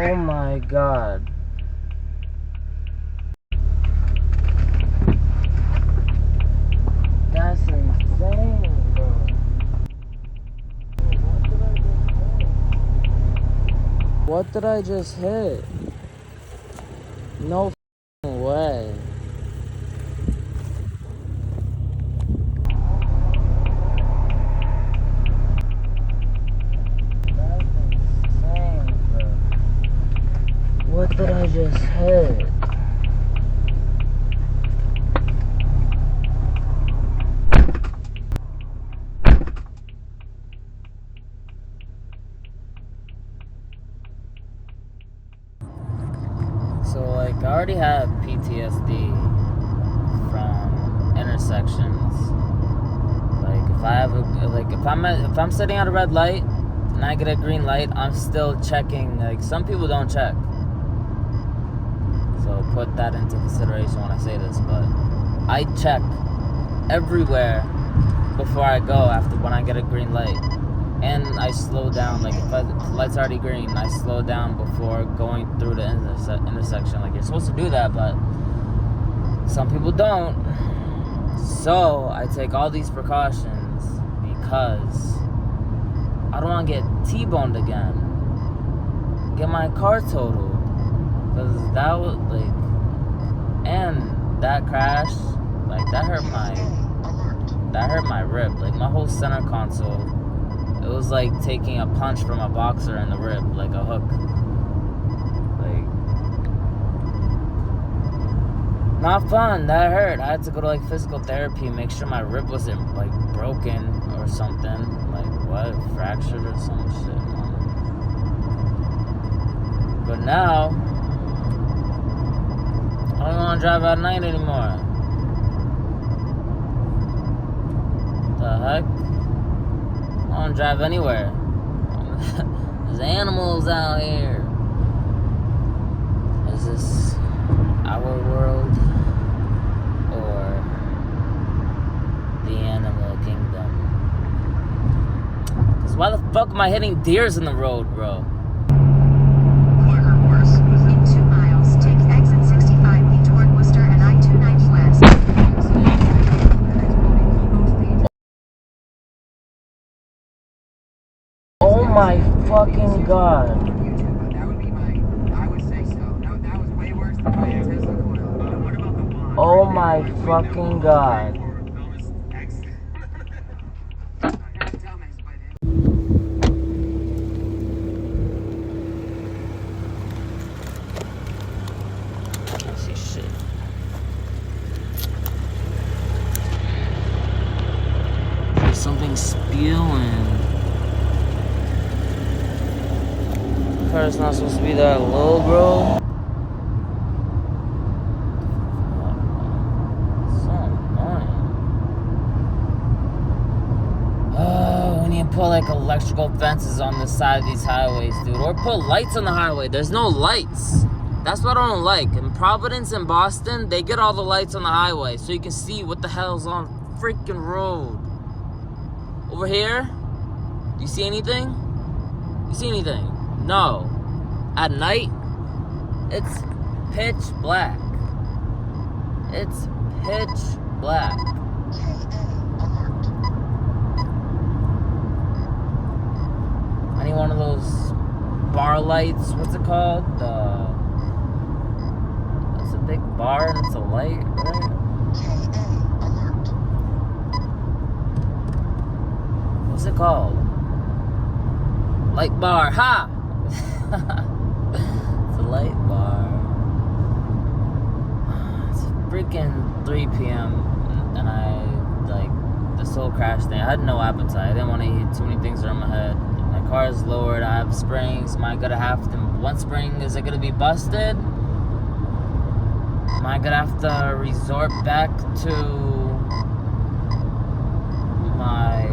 Oh my god. That's insane, bro. What did I just hit? No f***ing way. That's insane, bro. What did I just hit? So, like, I already have PTSD from intersections. Like, if I'm sitting at a red light and I get a green light, I'm still checking. Like, some people don't check. So put that into consideration when I say this. But I check everywhere before I go when I get a green light. And I slow down. Like, if the light's already green, I slow down before going through the intersection. Like, you're supposed to do that, but some people don't. So I take all these precautions because I don't want to get T-boned again. Get my car totaled. Because that was, like, and that crash, like, that hurt my rib. Like, my whole center console, it was like taking a punch from a boxer in the rib, like a hook. Like, not fun. That hurt. I had to go to, like, physical therapy, make sure my rib wasn't, like, broken or something. Like, what? Fractured or some shit. But now, I don't want to drive at night anymore. The heck? I don't drive anywhere. There's animals out here. Is this our world or the animal kingdom? Because why the fuck am I hitting deers in the road, bro? In 2 miles, take exit 65B toward Worcester and I-290 west. Oh my fucking god. That would be I would say so. That was way worse than my Tesla coil. What about the one? Oh my fucking god. Can't see shit. There's something spewing. Car's not supposed to be that low, bro. So annoying. Oh, we need to put, like, electrical fences on the side of these highways, dude. Or put lights on the highway. There's no lights. That's what I don't like. In Providence and Boston, they get all the lights on the highway so you can see what the hell's on freaking road. Over here, you see anything? You see anything? No. At night, it's pitch black. It's pitch black. I need one of those bar lights. What's it called? It's a big bar and it's a light, right? What's it called? Light bar. Ha! It's a light bar. It's freaking 3 p.m. and this whole crash thing, I had no appetite. I didn't want to eat. Too many things are in my head. My car is lowered. I have springs. Am I gonna have to, one spring, is it gonna be busted? Am I gonna have to resort back to my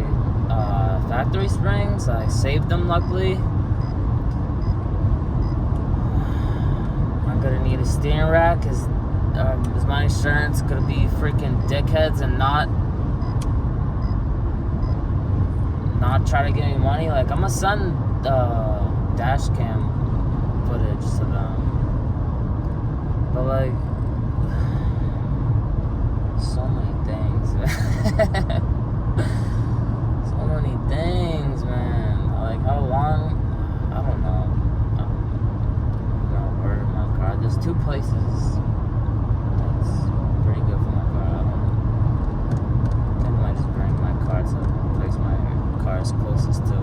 factory springs? I saved them, luckily. I'm gonna need a steering rack. Is my insurance gonna be freaking dickheads and not try to give me money? Like, I'm gonna send dash cam footage bitch to them. But like, so many things, man. So many things, man. Like, how long? I don't know. I'm gonna order my car. There's 2 places that's pretty good for my car. I think I might just bring my car to the place my car is closest to.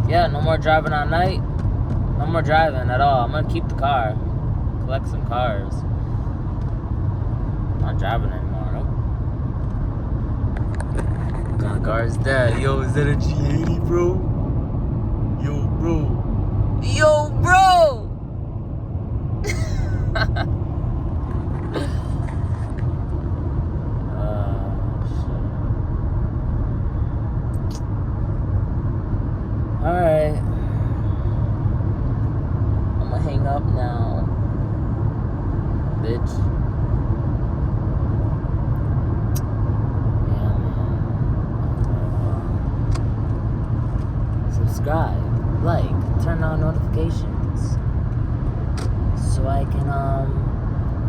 Yeah, no more driving at night. No more driving at all. I'm gonna keep the car. Collect some cars. Not driving anymore, nope. My car's dead. Yo, is that a G80, bro? Yo, bro. Yo, bro! Alright. I'm gonna hang up now. Bitch. Yeah, man. Subscribe, like, turn on notifications. So I can,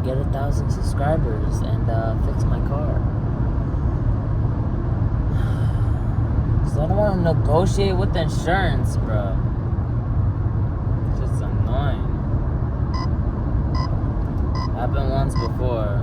get 1,000 subscribers and, fix my car. I don't want to negotiate with the insurance, bro. It's just annoying. Happened once before.